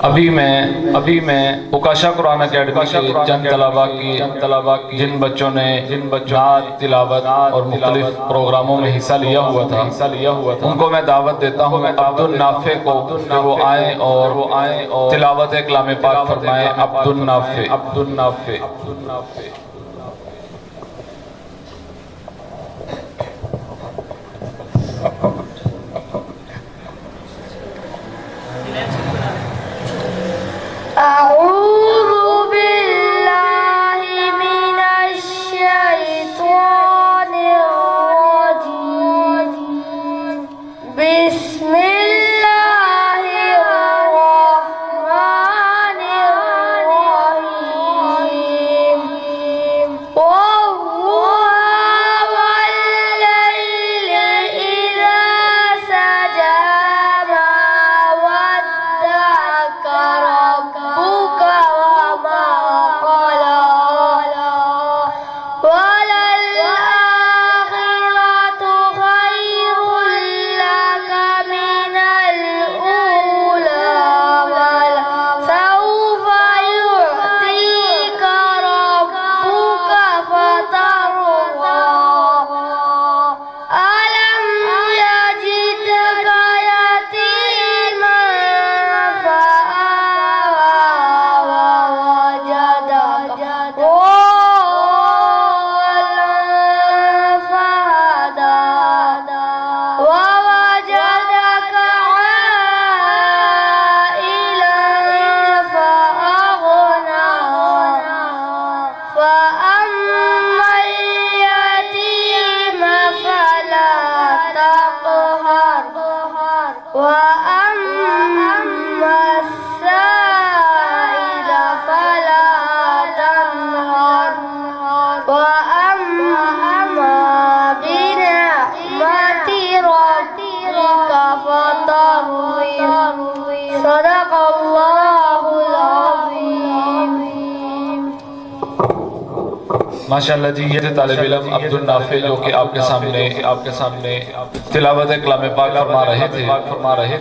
अभी मैं उकाशा कुरान अकेडमी के जन तलबा की जिन बच्चों ने नात तिलावत और मुख्तलिफ प्रोग्रामों में हिस्सा लिया हुआ था उनको मैं दावत देता हूँ अब्दुल नाफे को कि वो आए और तिलावत कलाम पाक फरमाए। अब्दुल नाफे أعوذ بالله من الشيطان الرجيم بسم الله الرحمن الرحيم والضحى والليل إذا سجى ما ودعك ربك وما قلى وللآخرة خير لك من الأولى ولسوف يعطيك ربك فترضى ألم يجدك يتيما فآوى ووجدك ضالا فهدى ووجدك عائلا فأغنى فأما اليتيم فلا تقهر وأما السائل فلا تنهر وأما بنعمة ربك فضل صدق الله العظيم। माशाअल्लाह जी, ये थे तालिब इल्म अब्दुल नाफे जो कि आपके सामने तिलावत कलाम पाक फरमा रहे थे।